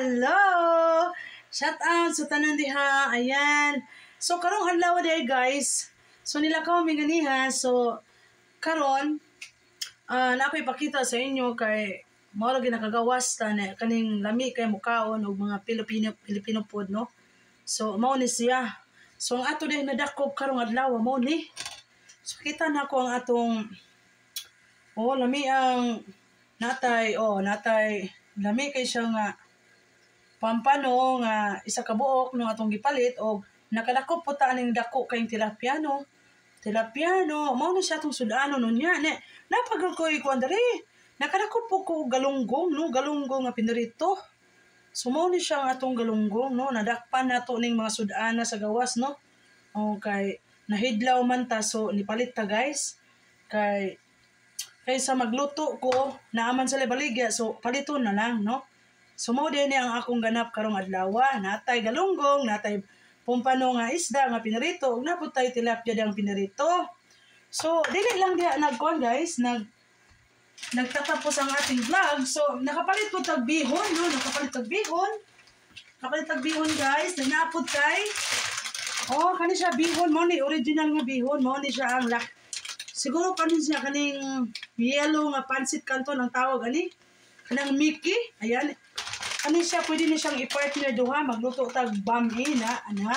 Hello! Shout out sa tanan diha. Ayan. So karong adlaw day guys. So nilakaw mi ganiha. So karon na ako'y ipakita sa inyo kay mao lagi nakagawas ta na kaning lami kay mukaon og mga Pilipino food no. So mao ni siya. So ang ato day nadakop karong adlaw mao ni. So kita na ko ang atong lami ang natay lami kay siya nga pampano nga isa ka buok no atong gipalit og nakadakop po ta ning dako kay tilapia no mao na siya atong sudano no nya ne napagod ko ikuan diri nakadakop po ko galunggong nga pinirito. So mao ni siya ang atong galunggong no nadakpan nato ning mga sudana sa gawas no. Okay, nahidlaw man ta so nipalit ta guys kay sa magluto ko naaman sa baligya so paliton na lang no. So mao din ang akong ganap karong adlaw, natay galunggong, natay pumpano nga isda nga pinirito, ug napud tay tilapia dang pinirito. So dili lang diha nagkuan guys, nagtatapos ang ating vlog. So nakapalit po tag bihon no, nakapalit tag bihon guys, naapod kay kani siya bihon mo ni original nga bihon mo ni siya ang siguro kani siya kaning yellow nga pansit kanto ng tawag ani kanang Mickey. Ayan kani siya pwede ni siyang i-partner duha magluto tag bami na ana.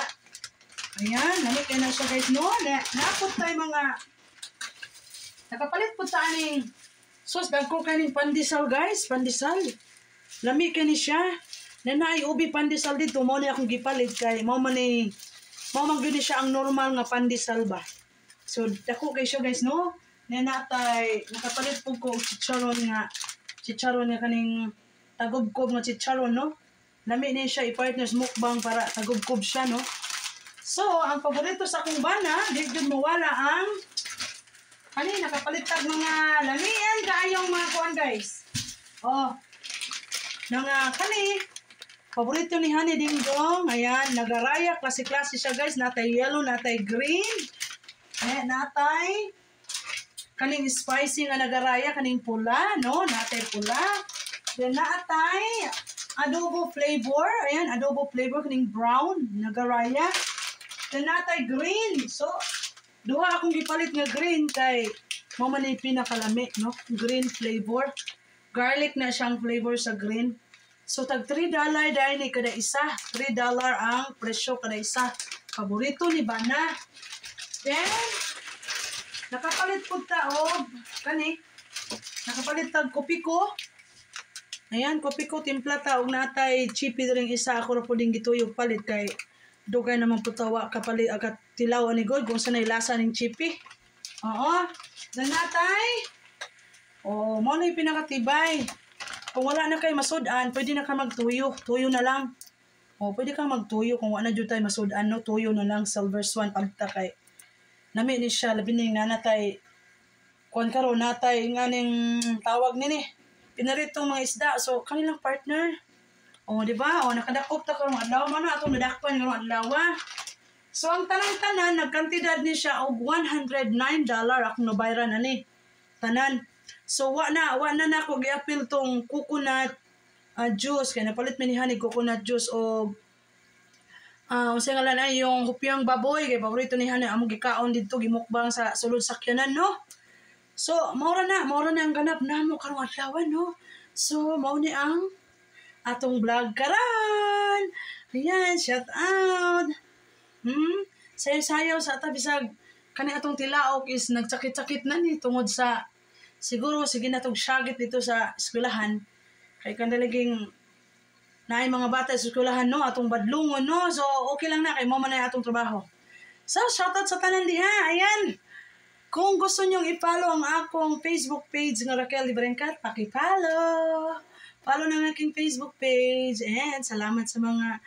Ayan nami kay na siya guys no napod tay mga nakapalit po ta aning sauce dagko kaning pandesal guys, pandesal lami kani siya na naay ubi pandesal dito mo ni akong gipalit kay mao man gyud siya ang normal nga pandesal ba. So dako kay siya guys no natay nakapalit po ko chicharon nga kaning tagubkob nga chicharon no. Lami ni siya i-partners mukbang para tagubkob siya no. So ang paborito sa akong bana di gyud mawala ang nakapalit tag mga lamian kaayong mga kuan guys. Kani paborito ni Honey Ding Dong. Ayan nagaraya klase-klase siya guys, natay yellow, natay green. Natay kaning spicy nga nagaraya kaning pula no, natay pula. Then natay adobo flavor, ayan adobo flavor kaning brown nagaraya. Then natay green. So duha akong gipalit nga green kay mao man ay pinakalami no, green flavor. Garlic na siyang flavor sa green. So tag $3 dahil ni kada isa. $3 ang presyo kada isa. Paborito ni bana. Then nakapalit po ta nakapalit tag kopi ko. Ayan, kopi ko timpla ta og natay chipi ring isa ako ra puding gituyog palit kay dugay naman putawa kapalit agat tilaw ani god kung sanay lasa ning chipi. Dan natay mo na pinakatibay. Kung wala na kay masudan, pwede na ka magtuyo. Tuyo na lang. Pwede ka magtuyo kung wala na jud tay masudan no, tuyo na lang silver swan pagta kay nami ni siya labi ning nanatay kuan karon natay nganing tawag nini pinaritong mga isda so kanilang partner di ba nakadakop ta karong adlaw man atong nadakpan karong adlaw. So ang tanan nagkantidad ni siya og $109 akong nabayaran ani tanan. So wa na nako gi-appeal tong coconut juice kay napalit man ni Honey coconut juice og unsa nga lan ay yung hupyang baboy kay paborito ni Honey among gikaon didto gimukbang sa sulod sakyanan no. So mao na ang ganap namo karong adlaw no. So mao ni ang atong vlog karon. Ayan, shout out. Sayaw sa ta bisag kani atong tilaok is nagsakit-sakit na ni tungod sa siguro sige na tong syagit dito sa eskwelahan kay kandaliging naay mga bata sa eskwelahan no atong badlungon no. So okay lang na kay mo man ay atong trabaho. So shoutout sa tanan diha. Ayan, kung gusto nyong i-follow ang akong Facebook page nga Raquel Librencat, paki-follow ng aking Facebook page. And salamat sa mga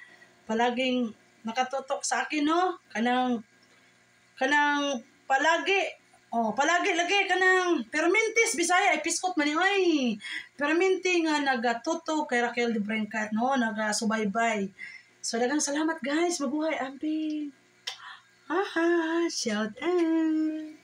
palaging nakatutok sa akin no, kanang palagi lagi kanang permintis Bisaya ay piskot man ni perminti nga nagatutok kay Raquel Librencat no, nagasubaybay. So daghang salamat guys, mabuhay amping. Shout out.